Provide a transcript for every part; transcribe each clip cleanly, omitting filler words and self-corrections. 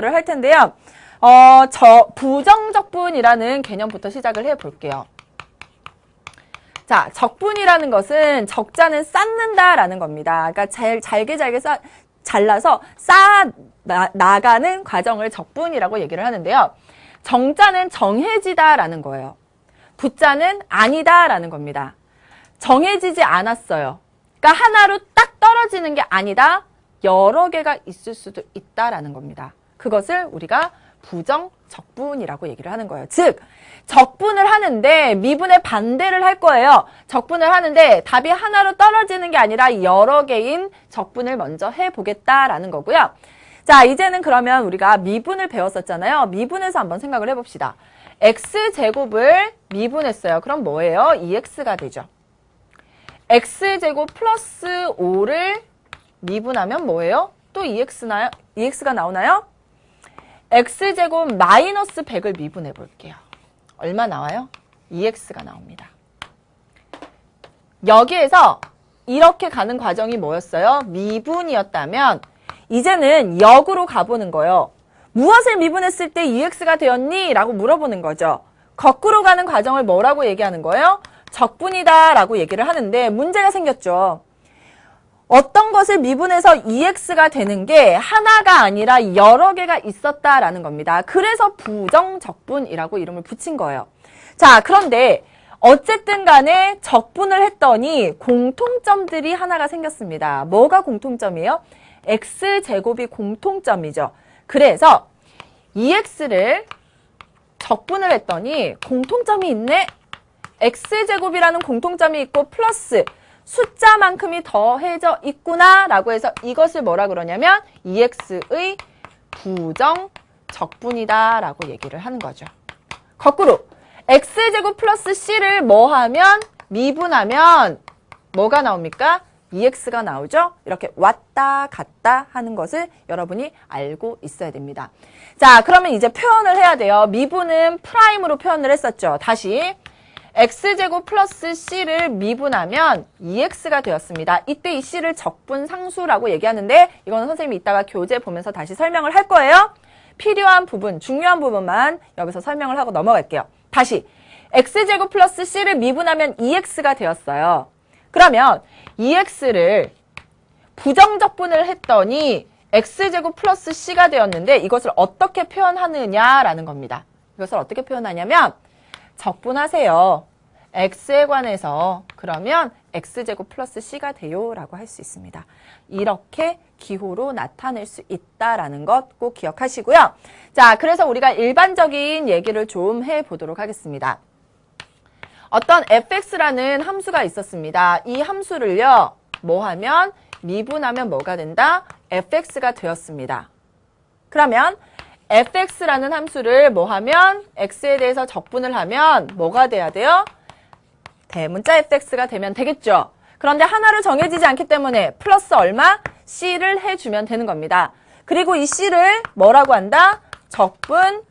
를 할 텐데요. 부정적분이라는 개념부터 시작을 해볼게요. 자, 적분이라는 것은 적자는 쌓는다라는 겁니다. 그러니까 잘게 잘라서 나가는 과정을 적분이라고 얘기를 하는데요. 정자는 정해지다라는 거예요. 부자는 아니다라는 겁니다. 정해지지 않았어요. 그러니까 하나로 딱 떨어지는 게 아니다. 여러 개가 있을 수도 있다라는 겁니다. 그것을 우리가 부정적분이라고 얘기를 하는 거예요. 즉, 적분을 하는데 미분의 반대를 할 거예요. 적분을 하는데 답이 하나로 떨어지는 게 아니라 여러 개인 적분을 먼저 해보겠다라는 거고요. 자, 이제는 그러면 우리가 미분을 배웠었잖아요. 미분해서 한번 생각을 해봅시다. x제곱을 미분했어요. 그럼 뭐예요? 2x가 되죠. x제곱 플러스 5를 미분하면 뭐예요? 또 2x가 나오나요? x제곱 마이너스 100을 미분해 볼게요. 얼마 나와요? 2x가 나옵니다. 여기에서 이렇게 가는 과정이 뭐였어요? 미분이었다면 이제는 역으로 가보는 거예요. 무엇을 미분했을 때 2x가 되었니? 라고 물어보는 거죠. 거꾸로 가는 과정을 뭐라고 얘기하는 거예요? 적분이다 라고 얘기를 하는데 문제가 생겼죠. 어떤 것을 미분해서 2x가 되는 게 하나가 아니라 여러 개가 있었다라는 겁니다. 그래서 부정적분이라고 이름을 붙인 거예요. 자, 그런데 어쨌든 간에 적분을 했더니 공통점들이 하나가 생겼습니다. 뭐가 공통점이에요? x제곱이 공통점이죠. 그래서 2x를 적분을 했더니 공통점이 있네? x제곱이라는 공통점이 있고 플러스 숫자만큼이 더해져 있구나 라고 해서 이것을 뭐라 그러냐면 2x의 부정적분이다 라고 얘기를 하는 거죠. 거꾸로 x제곱 플러스 c를 뭐 하면 미분하면 뭐가 나옵니까? 2x가 나오죠? 이렇게 왔다 갔다 하는 것을 여러분이 알고 있어야 됩니다. 자, 그러면 이제 표현을 해야 돼요. 미분은 프라임으로 표현을 했었죠. 다시 x제곱 플러스 c를 미분하면 2x가 되었습니다. 이때 이 c를 적분상수라고 얘기하는데 이거는 선생님이 이따가 교재 보면서 다시 설명을 할 거예요. 필요한 부분, 중요한 부분만 여기서 설명을 하고 넘어갈게요. 다시 x제곱 플러스 c를 미분하면 2x가 되었어요. 그러면 2x를 부정적분을 했더니 x제곱 플러스 c가 되었는데 이것을 어떻게 표현하느냐라는 겁니다. 이것을 어떻게 표현하냐면 적분하세요. x에 관해서 그러면 x제곱 플러스 c가 돼요 라고 할 수 있습니다. 이렇게 기호로 나타낼 수 있다라는 것 꼭 기억하시고요. 자, 그래서 우리가 일반적인 얘기를 좀 해보도록 하겠습니다. 어떤 fx라는 함수가 있었습니다. 이 함수를요, 뭐 하면 미분하면 뭐가 된다? fx가 되었습니다. 그러면 fx라는 함수를 뭐 하면 x에 대해서 적분을 하면 뭐가 돼야 돼요? 대문자 fx가 되면 되겠죠. 그런데 하나로 정해지지 않기 때문에 플러스 얼마? c를 해주면 되는 겁니다. 그리고 이 c를 뭐라고 한다? 적분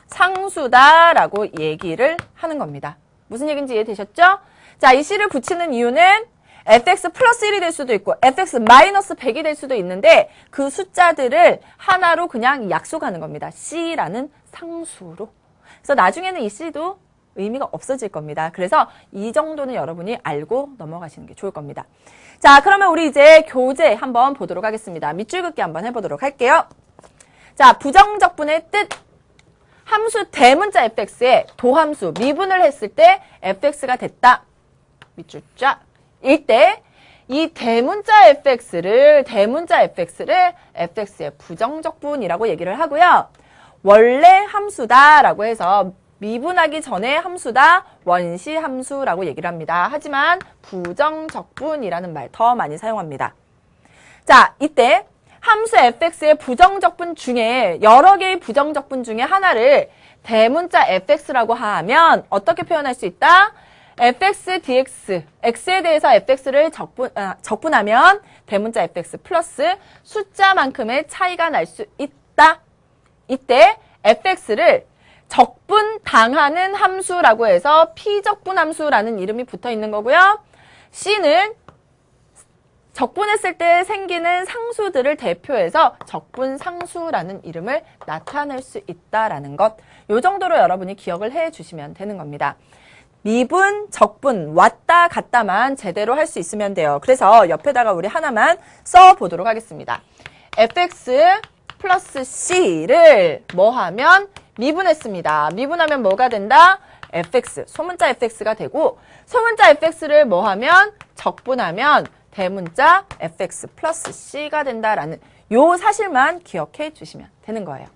상수다라고 얘기를 하는 겁니다. 무슨 얘기인지 이해되셨죠? 자, 이 c를 붙이는 이유는 fx 플러스 1이 될 수도 있고 fx 마이너스 100이 될 수도 있는데 그 숫자들을 하나로 그냥 약속하는 겁니다. c라는 상수로. 그래서 나중에는 이 c도 의미가 없어질 겁니다. 그래서 이 정도는 여러분이 알고 넘어가시는 게 좋을 겁니다. 자, 그러면 우리 이제 교재 한번 보도록 하겠습니다. 밑줄 긋기 한번 해보도록 할게요. 자, 부정적분의 뜻. 함수 대문자 fx에 도함수 미분을 했을 때 fx가 됐다. 밑줄 쫙. 이때 이 대문자 fx를 fx의 부정적분이라고 얘기를 하고요. 원래 함수다라고 해서 미분하기 전에 함수다, 원시함수라고 얘기를 합니다. 하지만 부정적분이라는 말 더 많이 사용합니다. 자, 이때 함수 fx의 부정적분 중에 여러 개의 부정적분 중에 하나를 대문자 fx라고 하면 어떻게 표현할 수 있다? fx dx, x에 대해서 fx를 적분하면 대문자 fx 플러스 숫자만큼의 차이가 날 수 있다. 이때 fx를 적분당하는 함수라고 해서 피적분 함수라는 이름이 붙어 있는 거고요. c는 적분했을 때 생기는 상수들을 대표해서 적분상수라는 이름을 나타낼 수 있다라는 것. 요 정도로 여러분이 기억을 해 주시면 되는 겁니다. 미분, 적분, 왔다 갔다만 제대로 할 수 있으면 돼요. 그래서 옆에다가 우리 하나만 써보도록 하겠습니다. fx 플러스 c를 뭐 하면 미분했습니다. 미분하면 뭐가 된다? fx, 소문자 fx가 되고 소문자 fx를 뭐 하면 적분하면 대문자 fx 플러스 c가 된다라는 요 사실만 기억해 주시면 되는 거예요.